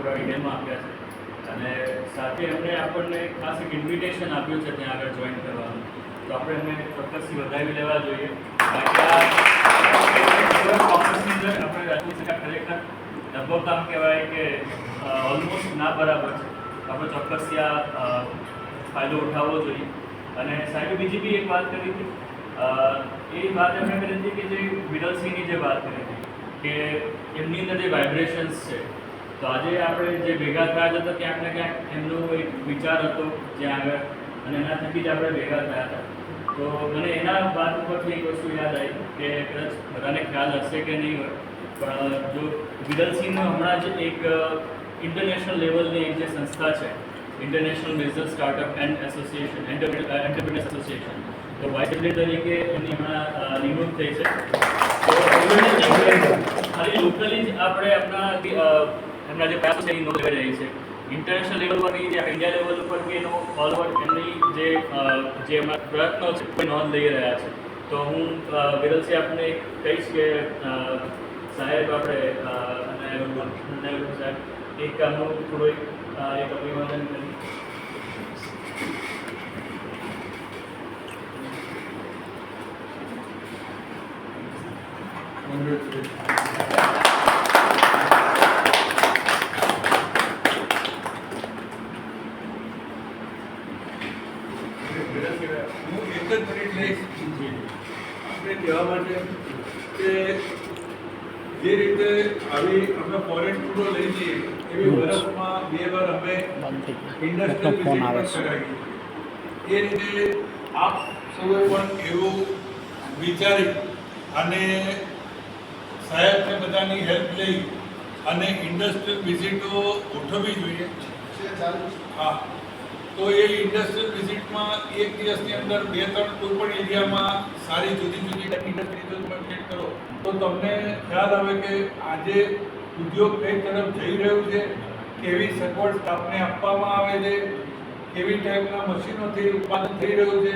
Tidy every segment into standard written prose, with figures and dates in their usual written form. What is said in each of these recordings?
થોડા ડિટેલમાં આપ્યા છે અને સાથે એમણે આપણને ખાસ એક ઇન્વિટેશન આપ્યું છે ત્યાં આગળ જોઈન કરવાનું, તો આપણે એમને ચોક્કસથી વધાવી લેવા જોઈએ. બાકી આ કોન્ફરન્સની અંદર આપણે રાજકોટ સરકાર ખરેખર લગભગ આમ કહેવાય કે ઓલમોસ્ટ ના બરાબર છે, આપણે ચોક્કસથી આ ફાયદો ઉઠાવવો જોઈએ. અને સાહેબે બીજી બી એક વાત કરી હતી, એ વાત એમણે કરી હતી કે જે વિરલસિંહની જે વાત કરી હતી કે એમની અંદર જે વાઇબ્રેશન્સ છે, તો આજે આપણે જે ભેગા થયા હતા તો ક્યાંક ને ક્યાંક એમનો એક વિચાર હતો જ્યાં આગળ, અને એના થકી જ આપણે ભેગા થયા હતા. તો મને એના વાત ઉપરથી એક વસ્તુ યાદ આવી કે કદાચ બધાને ખ્યાલ હશે કે નહીં હોય, પણ જો વિરલસિંહનો હમણાં જ એક ઇન્ટરનેશનલ લેવલની એક જે સંસ્થા છે, international business startup and association, entrepreneurs association, તો વાઇસ પ્રેસિડેન્ટ તરીકે એમની હમણાં નિમણૂક થઈ છે. તો ખાલી લોકલી જ આપણે એમના જે પ્રયાસો છે એ નોંધ લેવા જઈએ છીએ. ઇન્ટરનેશનલ લેવલ પર જે ઇન્ડિયા લેવલ ઉપર બી એનો ઓલ ઓવર એમની જે એમના પ્રયત્નો છે એ નોંધ લઈ રહ્યા છે. તો હું વિરલસિંહ આપને કહીશ કે સાહેબ આપણે અને સાહેબ એક કામનું થોડું એક અભિવાદન કરી. હું એક જ મિનિટ લઈશ આપણે કહેવા માટે કે જે રીતે આવી અમે ફોરેન ટૂરો લઈ જઈએ એવી વર્ષમાં 2 વાર અમે ઇન્ડસ્ટ્રીયલ વિઝિટ પણ કરાવી. એ રીતે આપ સૌએ પણ એવું વિચારી અને સાહેબને બધાની હેલ્પ લઈ અને ઇન્ડસ્ટ્રીયલ વિઝિટો ગોઠવવી જોઈએ. હા, તો એ ઇન્ડસ્ટ્રીયલ વિઝિટમાં એક દિવસની અંદર 2-3 કોઈ પણ એરિયામાં સારી જુદી જુદી ઇન્ડસ્ટ્રીઝ વિઝિટ કરો તો તમને ખ્યાલ આવે કે આજે ઉદ્યોગ કઈ તરફ જઈ રહ્યું છે, કેવી સગવડ સ્ટાફને આપવામાં આવે છે, કેવી ટાઈપના મશીનોથી ઉત્પાદન થઈ રહ્યું છે,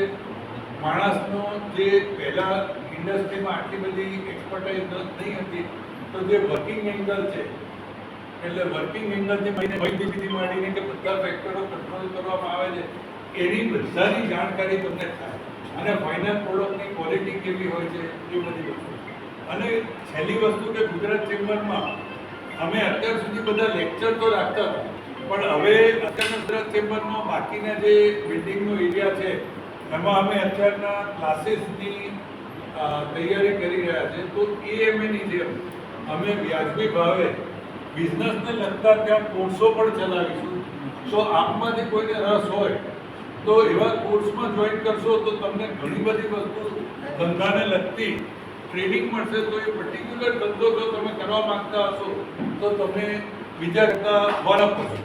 માણસનો જે પહેલાં ઇન્ડસ્ટ્રીમાં આટલી બધી એક્સપર્ટાઇઝ નહીં હતી, તો જે વર્કિંગ એંગલ છે, એટલે વર્કિંગ એંગલથી માહિતી માંડીને કે બધા ફેક્ટરો કંટ્રોલ કરવામાં આવે છે એની બધાની જાણકારી તમને થાય અને ફાઇનલ પ્રોડક્ટની ક્વોલિટી કેવી હોય છે એ બધી વસ્તુ. અને છેલ્લી વસ્તુ કે ગુજરાત ચેમ્બરમાં અમે અત્યાર સુધી બધા લેક્ચર તો રાખતા હતા, પણ હવે અત્યારના ગુજરાત ચેમ્બરમાં બાકીના જે બિલ્ડિંગનો એરિયા છે એમાં અમે અત્યારના ક્લાસીસની તૈયારી કરી રહ્યા છે. તો એએમએની જેમ અમે વ્યાજબી ભાવે બિઝનેસને લગતા ત્યાં કોર્સો પણ ચલાવીશું. તો આપમાંથી કોઈને રસ હોય તો એવા કોર્સમાં જોઈન કરશો તો તમને ઘણી બધી વસ્તુ ધંધાને લગતી ટ્રેનિંગ મળશે. તો એ પર્ટિક્યુલર ધંધો જો તમે કરવા માંગતા હશો તો તમે બીજા કરતા વન અપ હશો.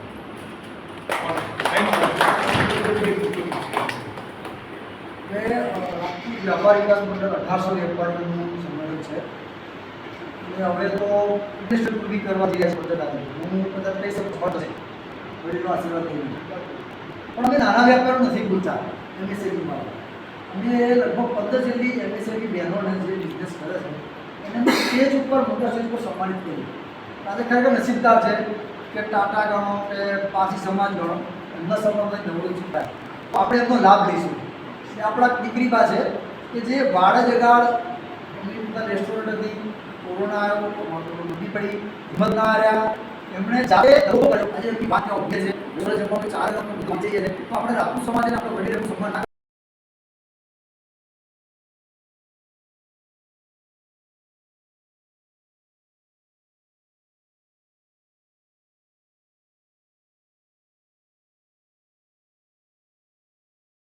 વ્યાપાર વિકાસ મંડળ 1851નું સંમેલન છે અને હવે તો ઇન્ડસ્ટ્રી પૂરી કરવા જઈ રહ્યા છે બધા. હું કદાચ કહી શકું છું વડીલનો આશીર્વાદ લઈને, પણ અમે નાના વ્યાપારો નથી ભૂલતા એમએસએમઈમાં. અમે લગભગ 15 જેટલી એમએસએમઈ બહેનોને જે બિઝનેસ કરે છે એને સ્ટેજ ઉપર મોટા સ્ટેજ પર સન્માનિત કર્યું. આજે ખરેખર નસીબદાર છે કે ટાટા ગણો કે પારસી સમાજ ગણો એમના સમાજમાં નવડી ચૂકાય તો આપણે એમનો લાભ લઈશું. એ આપણા દીકરીબા છે કે જે વાડ જગાડ એમની પોતાની રેસ્ટોરન્ટ હતી, કોરોના આવ્યો, ડૂબી પડી, હિંમત ના હાર્યા, એમણે જાતે ધંધો કર્યો. આજે એમની વાત ઉઠે છે, 4 લોકો જઈએ તો આપણે રાજપૂત સમાજને આપણે વડીલોનું સન્માન ના